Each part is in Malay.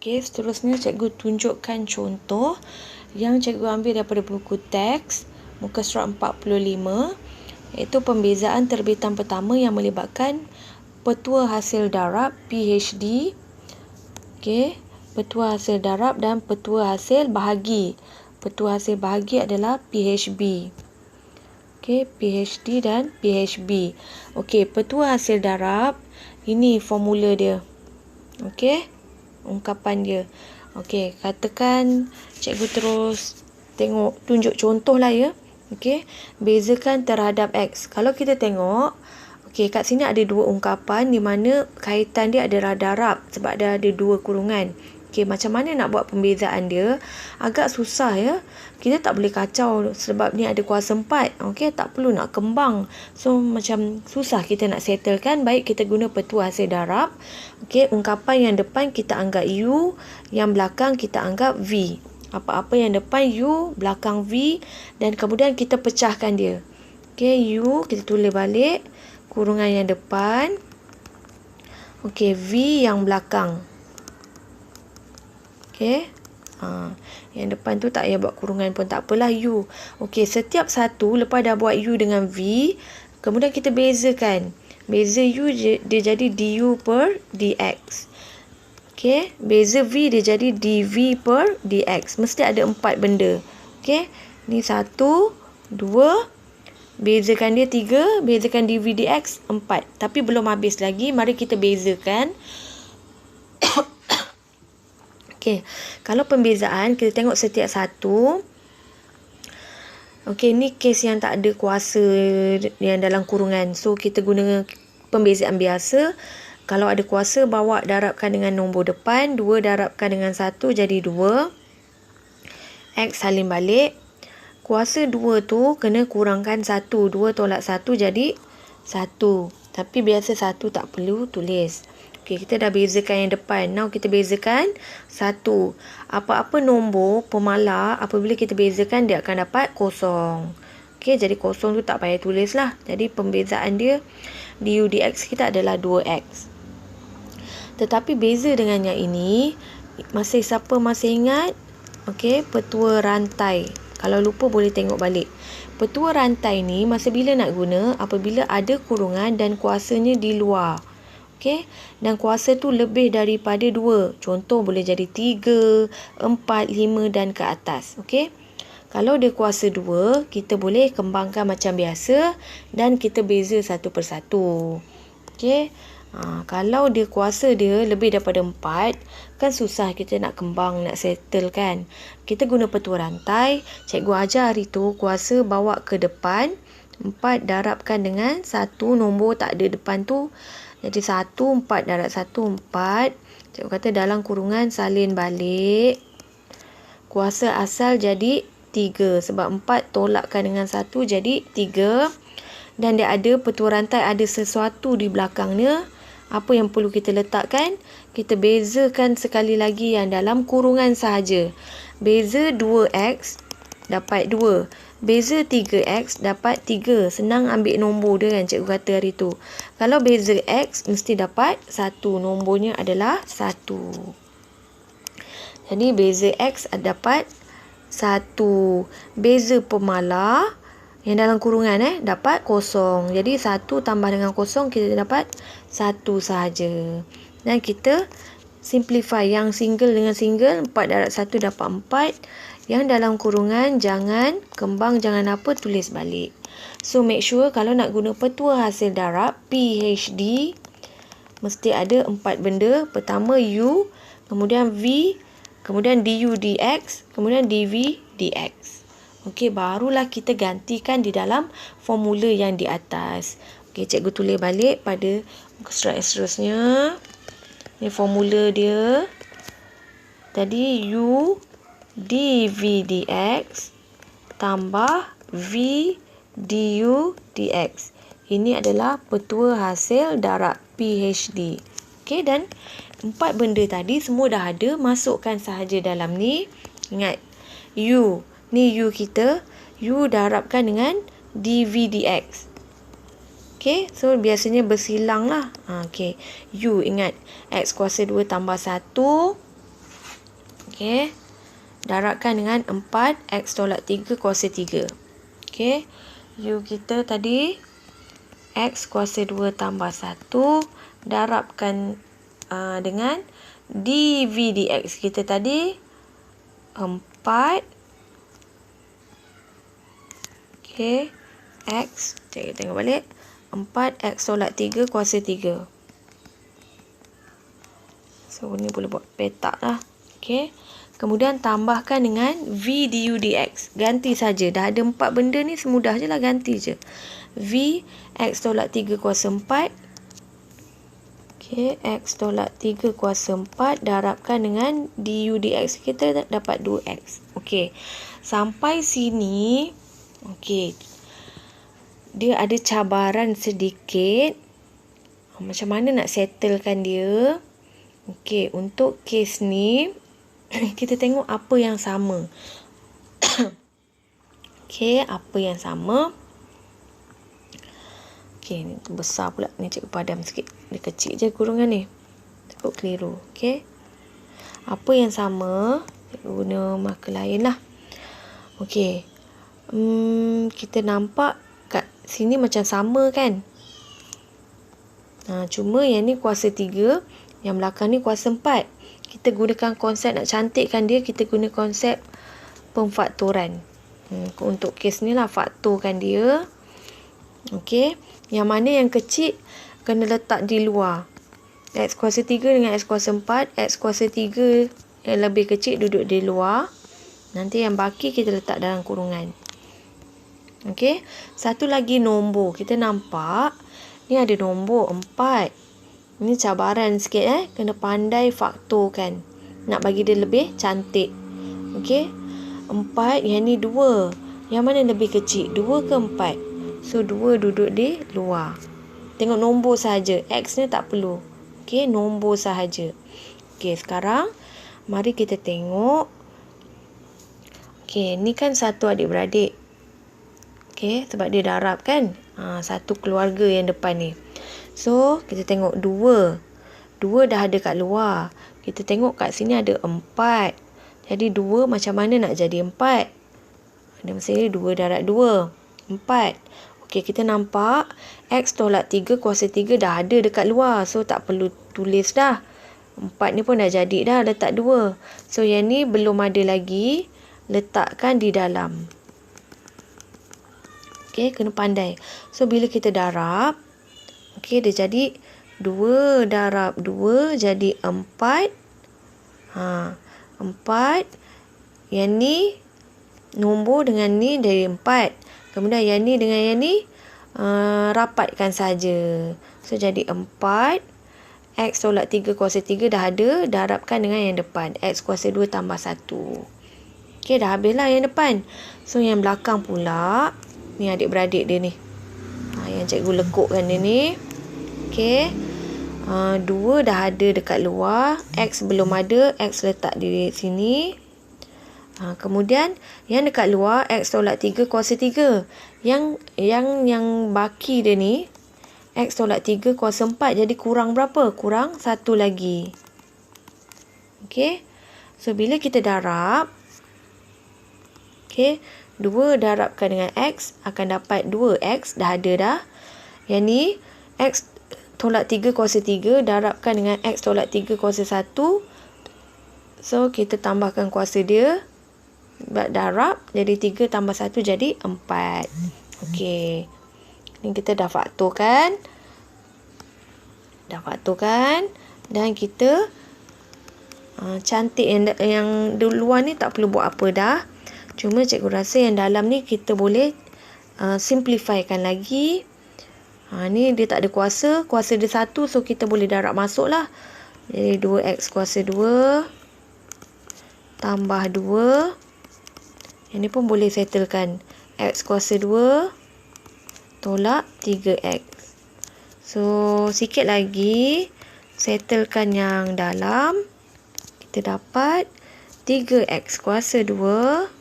Okey, seterusnya cikgu tunjukkan contoh yang cikgu ambil daripada buku teks muka surat 45, iaitu pembezaan terbitan pertama yang melibatkan petua hasil darab PhD. Okey, petua hasil darab dan petua hasil bahagi. Petua hasil bahagi adalah PHB. Okey, PhD dan PHB. Okey, petua hasil darab, ini formula dia. Okey, ungkapan dia. Okey, katakan cikgu terus tunjuk contoh lah ya. Okey, bezakan terhadap X. Kalau kita tengok, okey, kat sini ada dua ungkapan di mana kaitan dia adalah darab sebab dia ada dua kurungan. Okey, macam mana nak buat pembezaan dia? Agak susah ya. Kita tak boleh kacau sebab ni ada kuasa 4. Okey, tak perlu nak kembang. So, macam susah kita nak settlekan. Baik, kita guna petua hasil darab. Okey, ungkapan yang depan kita anggap U, yang belakang kita anggap V. Apa-apa yang depan U, belakang V, dan kemudian kita pecahkan dia. Okey, U kita tulis balik, kurungan yang depan. Okey, V yang belakang. Okey. Yang depan tu tak payah buat kurungan pun tak apalah, U. Okey, setiap satu lepas dah buat U dengan V, kemudian kita bezakan. Beza U dia jadi DU per DX. Okey, beza V dia jadi DV per DX. Mesti ada 4 benda. Okey, ni 1, 2, bezakan dia 3, bezakan DV DX 4. Tapi belum habis lagi, mari kita bezakan. Okey, kalau pembezaan kita tengok setiap satu. Okey, ni kes yang tak ada kuasa yang dalam kurungan. So, kita guna pembezaan biasa. Kalau ada kuasa, bawa darabkan dengan nombor depan. 2 darabkan dengan 1 jadi 2. X salin balik. Kuasa 2 tu kena kurangkan 1. 2 tolak 1 jadi 1. Tapi biasa 1 tak perlu tulis. Okey, kita dah bezakan yang depan. Now kita bezakan 1. Apa-apa nombor pemalar, apabila kita bezakan, dia akan dapat kosong. Okey, jadi kosong tu tak payah tulis lah. Jadi pembezaan dia, du dx kita adalah 2x. Tetapi beza dengan yang ini, siapa masih ingat? Okey, petua rantai. Kalau lupa boleh tengok balik. Petua rantai ni masa bila nak guna? Apabila ada kurungan dan kuasanya di luar. Okey, dan kuasa tu lebih daripada 2. Contoh boleh jadi 3, 4, 5 dan ke atas. Okey. Kalau dia kuasa 2, kita boleh kembangkan macam biasa dan kita beza satu persatu. Okey. Kalau dia kuasa dia lebih daripada 4, kan susah kita nak kembang, nak settle kan. Kita guna petua rantai. Cikgu ajar hari tu kuasa bawa ke depan. 4 darabkan dengan 1, nombor tak ada depan tu. Jadi 1, 4 darab 1, 4. Cikgu kata dalam kurungan salin balik. Kuasa asal jadi 3. Sebab 4 tolakkan dengan 1 jadi 3. Dan dia ada petua rantai, ada sesuatu di belakangnya. Apa yang perlu kita letakkan? Kita bezakan sekali lagi yang dalam kurungan sahaja. Beza 2x dapat 2. Beza 3x dapat 3. Senang ambil nombor dia kan, cikgu kata hari tu. Kalau beza x mesti dapat 1. Nombornya adalah 1. Jadi beza x dapat 1. Beza pemalar yang dalam kurungan dapat 0. Jadi 1 tambah dengan 0 kita dapat 1 sahaja. Dan kita simplify yang single dengan single. 4 darab 1 dapat 4. Yang dalam kurungan jangan kembang, jangan apa, tulis balik. So make sure kalau nak guna petua hasil darab PhD mesti ada 4 benda. Pertama U, kemudian V, kemudian du dx, kemudian dv dx. Okey, barulah kita gantikan di dalam formula yang di atas. Okey, cikgu tulis balik pada muka surat seterusnya. Ini formula dia. Tadi U dv dx tambah v du dx. Ini adalah petua hasil darab PhD. Okey, dan 4 benda tadi semua dah ada. Masukkan sahaja dalam ni. Ingat, U. Ni U kita. U darabkan dengan dv dx. Okey, so biasanya bersilang lah. Okey, U ingat. X kuasa 2 tambah 1. Okey. Darabkan dengan 4x tolak 3 kuasa 3. Okey. U kita tadi x kuasa 2 tambah 1. Darabkan dengan dv dx kita tadi 4. Okey. X. Kita tengok balik. 4x tolak 3 kuasa 3. So, ni boleh buat petak lah. Okey. Kemudian tambahkan dengan v du dx. Ganti saja. Dah ada 4 benda ni, semudah je lah, ganti je. V x tolak 3 kuasa 4. Okey. X tolak 3 kuasa 4. Darabkan dengan du dx. Kita dapat 2x. Okey. Sampai sini. Okey. Dia ada cabaran sedikit. Macam mana nak settlekan dia. Okey, untuk kes ni kita tengok apa yang sama. Okey, apa yang sama. Okey, ni besar pula. Ni cikgu padam sikit. Dia kecil je kurungan ni. Takut keliru. Okey. Apa yang sama. Cikgu guna marker lain lah. Okey. Kita nampak kat sini macam sama kan. Cuma yang ni kuasa 3. Yang belakang ni kuasa 4. Kita gunakan konsep nak cantikkan dia. Kita guna konsep pemfaktoran. Untuk kes ni lah, faktorkan dia. Okey. Yang mana yang kecil kena letak di luar. X kuasa 3 dengan X kuasa 4. X kuasa 3 yang lebih kecil duduk di luar. Nanti yang baki kita letak dalam kurungan. Okey. Satu lagi nombor. Kita nampak. Ni ada nombor 4. Ini cabaran sikit Kena pandai faktorkan. Nak bagi dia lebih cantik. Okey. 4. Yang ni 2. Yang mana lebih kecil? 2 ke 4? So 2 duduk di luar. Tengok nombor sahaja. X ni tak perlu. Okey. Nombor sahaja. Okey. Sekarang mari kita tengok. Okey. Ni kan satu adik-beradik. Okey. Sebab dia darab kan. Satu keluarga yang depan ni. So, kita tengok 2. 2 dah ada kat luar. Kita tengok kat sini ada 4. Jadi 2 macam mana nak jadi 4? Ada mesti 2 darab 2. 4. Okey, kita nampak X tolak 3 kuasa 3 dah ada dekat luar. So, tak perlu tulis dah. 4 ni pun dah jadi dah. Letak 2. So, yang ni belum ada lagi. Letakkan di dalam. Okey, kena pandai. So, bila kita darab. Okey, dia jadi 2 darab 2 jadi 4. 4. Yang ni nombor dengan ni dari 4. Kemudian yang ni dengan yang ni rapatkan saja. So, jadi 4. X tolak 3 kuasa 3 dah ada. Darabkan dengan yang depan. X kuasa 2 tambah 1. Okey, dah habislah yang depan. So, yang belakang pula. Ni adik-beradik dia ni. Yang cikgu lekukkan dia ni. Okey. 2 dah ada dekat luar. X belum ada. X letak di sini. Kemudian yang dekat luar X tolak 3 kuasa 3. Yang baki dia ni X tolak 3 kuasa 4. Jadi kurang berapa? Kurang 1 lagi. Okey. So bila kita darab. Okey. 2 darabkan dengan X akan dapat 2X. Dah ada dah. Yang ni X tolak 3 kuasa 3 darabkan dengan X tolak 3 kuasa 1. So, kita tambahkan kuasa dia. Darab. Jadi 3 tambah 1 jadi 4. Okey. Ni kita dah faktorkan. Dan kita cantik yang di luar ni tak perlu buat apa dah. Cuma cikgu rasa yang dalam ni kita boleh simplifykan lagi. Ni dia tak ada kuasa. Kuasa dia 1. So, kita boleh darab masuk lah. Jadi, 2X kuasa 2. Tambah 2. Yang ni pun boleh settlekan. X kuasa 2. Tolak 3X. So, sikit lagi. Settlekan yang dalam. Kita dapat 3X kuasa 2.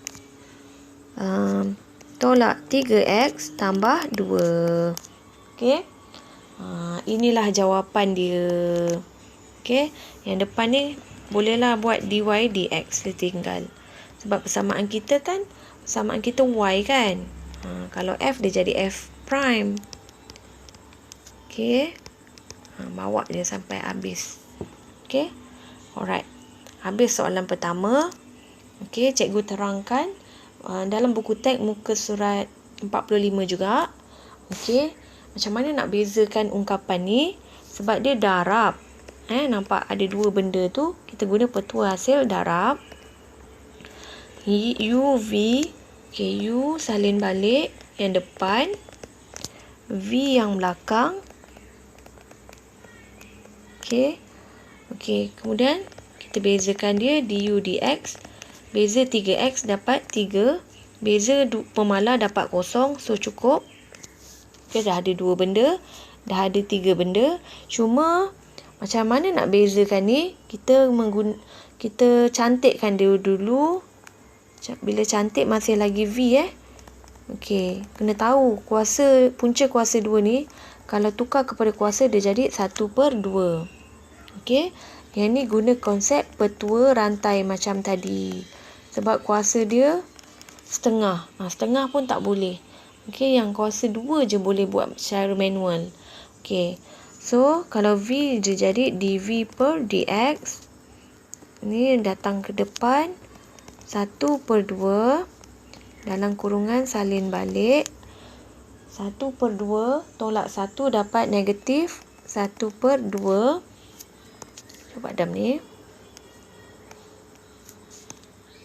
Tolak 3X tambah 2. Okey. Inilah jawapan dia. Okey. Yang depan ni bolehlah buat dy dx dia tinggal. Sebab persamaan kita kan, persamaan kita y kan. Kalau f dia jadi f prime. Okey. Bawa dia sampai habis. Okey. Alright. Habis soalan pertama. Okey, cikgu terangkan dalam buku teks muka surat 45 juga. Okey. Macam mana nak bezakan ungkapan ni? Sebab dia darab. Nampak ada dua benda tu. Kita guna petua hasil darab. UV. Okay, U salin balik yang depan. V yang belakang. Okay. Okay, kemudian kita bezakan dia du dx. Beza 3x dapat 3. Beza pemalar dapat 0. So cukup. Okay, dah ada dua benda. Dah ada 3 benda. Cuma macam mana nak bezakan ni? Kita cantikkan dia dulu. Bila cantik masih lagi V Okey, kena tahu punca kuasa 2 ni kalau tukar kepada kuasa dia jadi 1/2. Okey, yang ni guna konsep petua rantai macam tadi. Sebab kuasa dia setengah. Setengah pun tak boleh. Okey, yang kuasa 2 je boleh buat secara manual. Okey. So, kalau V dia jadi dv/dx. Ni datang ke depan 1/2 dalam kurungan salin balik. 1/2 tolak 1 dapat negatif 1/2. Cuba dam ni.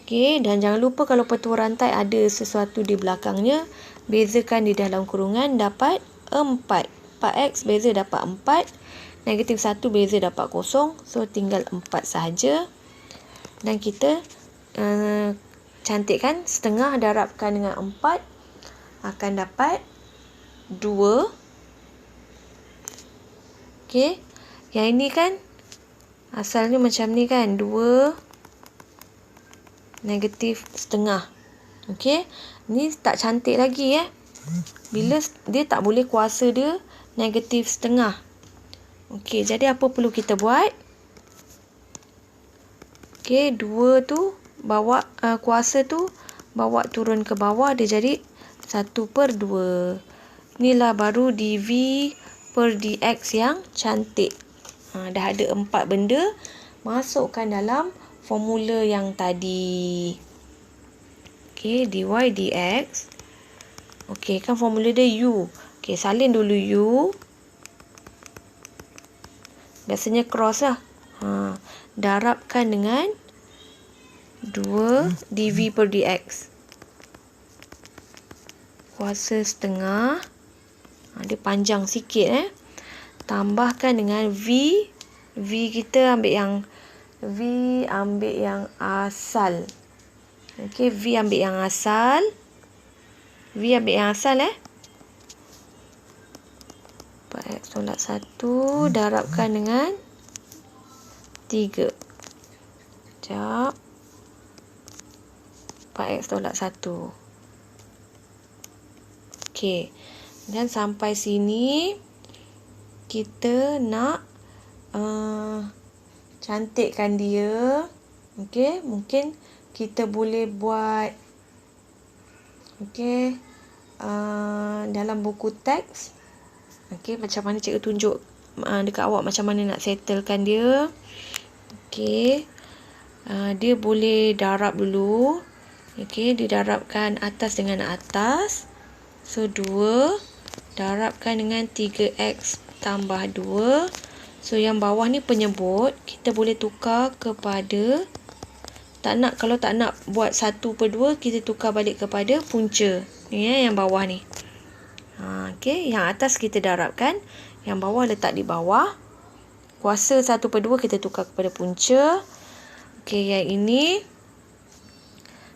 Okey, dan jangan lupa kalau petua rantai ada sesuatu di belakangnya, bezakan di dalam kurungan dapat 4. 4x beza dapat 4. Negatif 1 beza dapat 0. So, tinggal 4 sahaja. Dan kita cantikkan setengah darabkan dengan 4 akan dapat 2. Okey. Yang ini kan asalnya macam ni kan. 2 negatif setengah. Okey. Ni tak cantik lagi Bila dia tak boleh kuasa dia negatif setengah. Okey. Jadi apa perlu kita buat? Okey. 2 tu bawa kuasa tu bawa turun ke bawah, dia jadi 1/2. Inilah baru dv/dx yang cantik. Dah ada 4 benda. Masukkan dalam formula yang tadi. Okey, dy dx. Okey, kan formula dia u. Okey, salin dulu u. Biasanya cross lah. Darabkan dengan 2 dv/dx. Kuasa setengah. Dia panjang sikit Tambahkan dengan v. V kita ambil yang asal. Okey, V ambil yang asal. V ambil yang asal 4x tolak 1 darabkan dengan 3. Sekejap. 4x tolak 1. Okey. Dan sampai sini kita nak cantikkan dia. Okey, mungkin kita boleh buat dalam buku teks. Okey, macam mana cikgu tunjuk dekat awak macam mana nak settlekan dia. Okey. Dia boleh darab dulu. Okey, didarabkan atas dengan atas. So, 2 darabkan dengan 3x tambah 2. So, yang bawah ni penyebut. Kita boleh tukar kepada, kalau tak nak buat 1/2, kita tukar balik kepada punca. Ni yang bawah ni. Okey, yang atas kita darabkan. Yang bawah letak di bawah. Kuasa 1/2 kita tukar kepada punca. Okey, yang ini.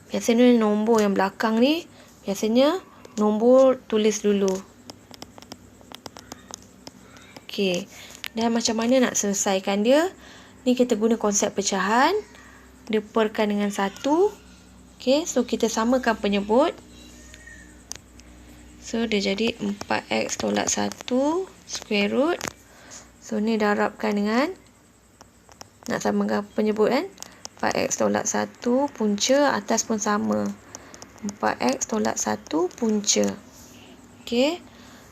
Biasanya nombor yang belakang ni. Biasanya nombor tulis dulu. Okey. Dan macam mana nak selesaikan dia? Ni kita guna konsep pecahan. Dia perkan dengan 1. Okey. So, kita samakan penyebut. So, dia jadi 4x tolak 1 square root. So, ni darabkan dengan Nak samakan penyebut kan? 4x tolak 1 punca, atas pun sama. 4x tolak 1 punca. Okey.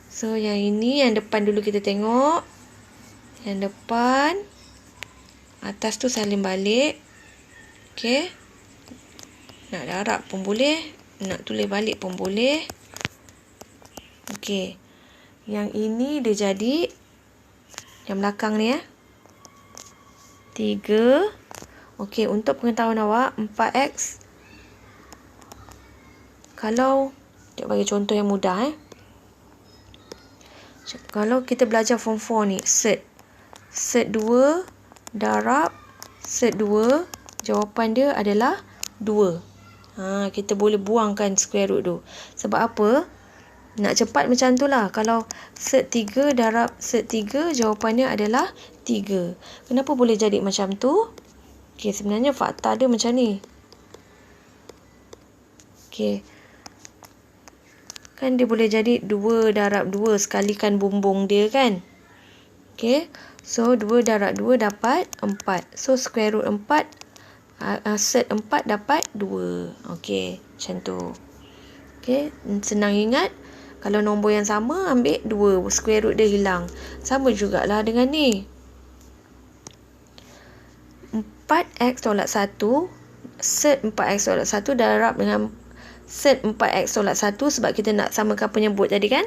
So, yang ini, yang depan dulu kita tengok. Yang depan. Atas tu salin balik. Okey. Nak darab pun boleh. Nak tulis balik pun boleh. Okey. Yang ini dia jadi. Yang belakang ni 3. Okey, untuk pengetahuan awak, 4x. Kalau, kita bagi contoh yang mudah Kalau kita belajar form 4 ni, set 2 darab set 2, jawapan dia adalah 2. Kita boleh buangkan square root tu. Sebab apa? Nak cepat macam tu lah. Kalau set 3 darab set 3, jawapannya adalah 3. Kenapa boleh jadi macam tu? Okey, sebenarnya fakta dia macam ni. Okey. Kan dia boleh jadi 2 darab 2 sekalikan bumbung dia kan. Okey. So, 2 darab 2 dapat 4. So, square root 4. Set 4 dapat 2. Okey. Macam tu. Okey. Senang ingat. Kalau nombor yang sama, ambil 2. Square root dia hilang. Sama jugalah dengan ni. 4x tolak 1. Set 4x tolak 1 darab dengan set 4x tolak 1 sebab kita nak samakan penyebut tadi kan.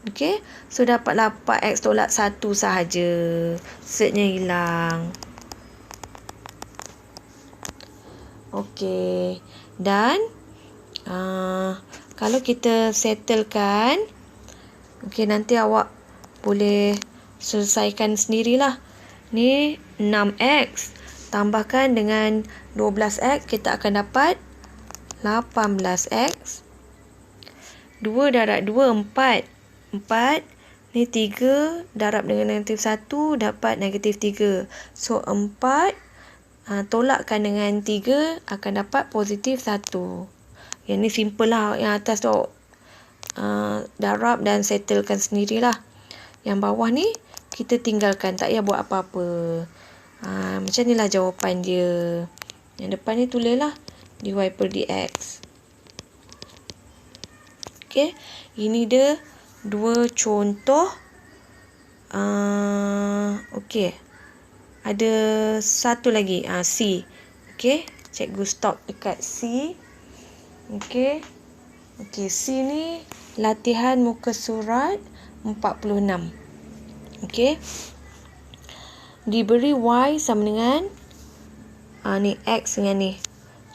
Okey. So, dapatlah 4x tolak 1 sahaja. Setnya hilang. Okey. Dan, kalau kita settlekan, okey, nanti awak boleh selesaikan sendirilah. Ni 6x. Tambahkan dengan 12x, kita akan dapat 18x. 2 darab 2, 4. 4. Ni 3 darab dengan negatif 1, dapat negatif 3. So, 4 tolakkan dengan 3 akan dapat positif 1. Yang ni simple lah. Yang atas tu darab dan settlekan sendirilah. Yang bawah ni kita tinggalkan. Tak payah buat apa-apa. Macam ni lah jawapan dia. Yang depan ni tulislah dy per dx. Okey. Ini dia 2 contoh. Okey. Ada satu lagi. C. Okey. Cikgu stop dekat C. Okey. Okey. C ni latihan muka surat 46. Okey. Diberi y sama dengan ni x dengan ni.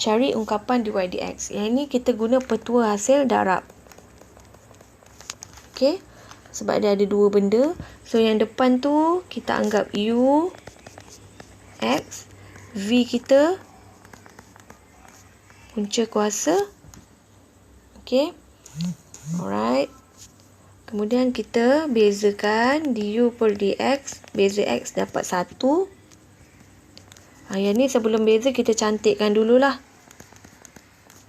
Cari ungkapan dy dx. Yang ini kita guna petua hasil darab. Okey. Sebab dia ada dua benda. So, yang depan tu kita anggap u x. V kita punca kuasa. Okey. Alright. Kemudian kita bezakan du per dx. Beza x dapat 1. Yang ni sebelum beza kita cantikkan dululah.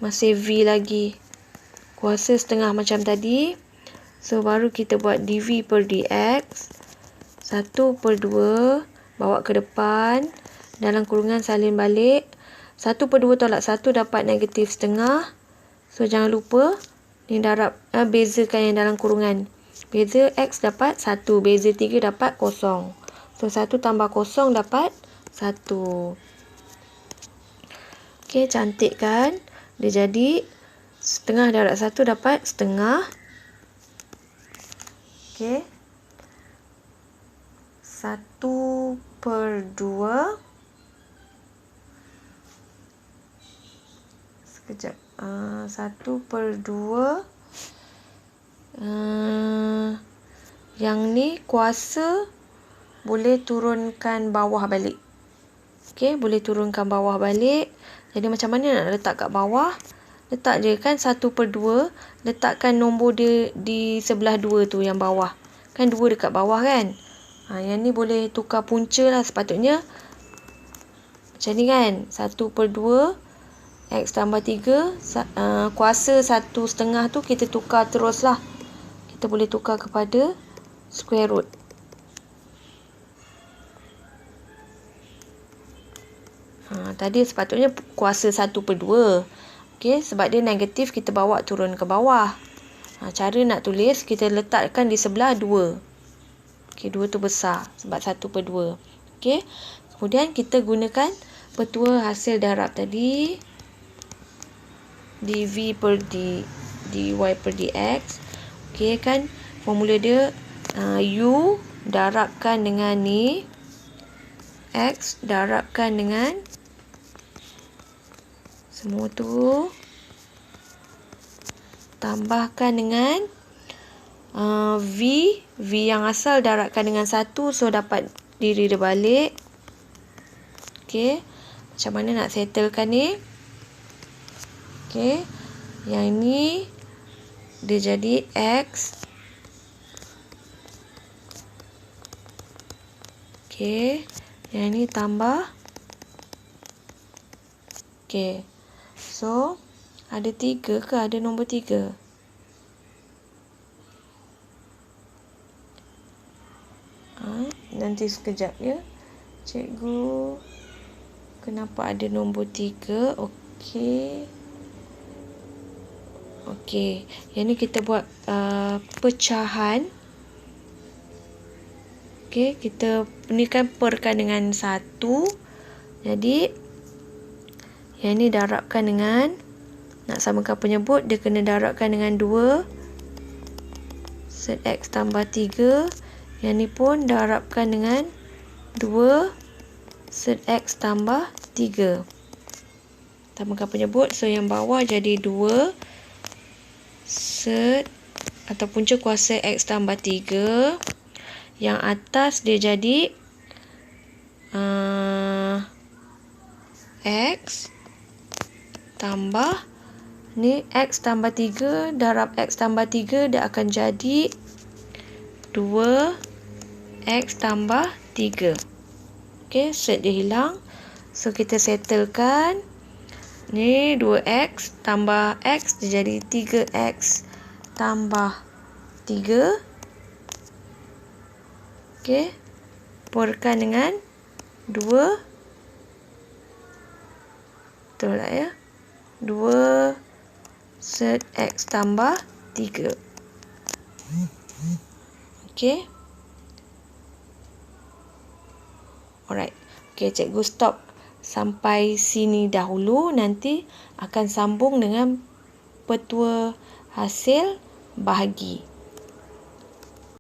Masih V lagi. Kuasa setengah macam tadi. So, baru kita buat dv per dx. 1 per 2. Bawa ke depan. Dalam kurungan salin balik. 1 per 2 tolak 1 dapat negatif setengah. So, jangan lupa. Ni darab. Bezakan yang dalam kurungan. Beza x dapat 1. Beza 3 dapat 0. So, 1 tambah 0 dapat 1. Okey, cantik kan? Dia jadi setengah darab 1 dapat setengah. Okey. 1 per 2. Sekejap. 1 per 2. Yang ni kuasa boleh turunkan bawah balik. Okey, boleh turunkan bawah balik. Jadi macam mana nak letak kat bawah? Letak je kan 1 per 2. Letakkan nombor dia di sebelah 2 tu yang bawah. Kan 2 dekat bawah kan? Yang ni boleh tukar punca lah sepatutnya. Macam ni kan? 1 per 2. X tambah 3. Kuasa 1/2 tu kita tukar terus lah. Kita boleh tukar kepada square root. Tadi sepatutnya kuasa 1/2. Okey, sebab dia negatif, kita bawa turun ke bawah. Cara nak tulis, kita letakkan di sebelah 2. Okey, 2 tu besar sebab 1/2. Okey, kemudian kita gunakan petua hasil darab tadi. dv per dy per dx. Okey kan, formula dia u darabkan dengan ni, x darabkan dengan semua tu, tambahkan dengan v yang asal darabkan dengan 1, so dapat diri dia balik. Okey, macam mana nak settlekan ni? Okey, yang ni dia jadi x. Okey, yang ni tambah. Okey, so ada 3 ke ada nombor 3? Nanti sekejap ya. Cikgu, kenapa ada nombor 3? Okey. Okey, yang ni kita buat pecahan. Okey, kita ni kan perkan dengan 1. Jadi yang ni darabkan dengan, nak samakan penyebut, dia kena darabkan dengan 2. Set x tambah 3. Yang ni pun darabkan dengan 2. Set x tambah 3. Tambahkan penyebut. So yang bawah jadi 2. Set atau punca kuasa x tambah 3. Yang atas dia jadi x tambah ni, x tambah 3 darab x tambah 3, dia akan jadi 2x tambah 3. Okey, set dia hilang. So kita settlekan. Ni 2x tambah x, dia jadi 3x tambah 3. Okey, perkan dengan 2. Betul tak ya? 2 set x tambah 3. Okey. Alright. Okey, cikgu stop sampai sini dahulu. Nanti akan sambung dengan petua hasil bahagi.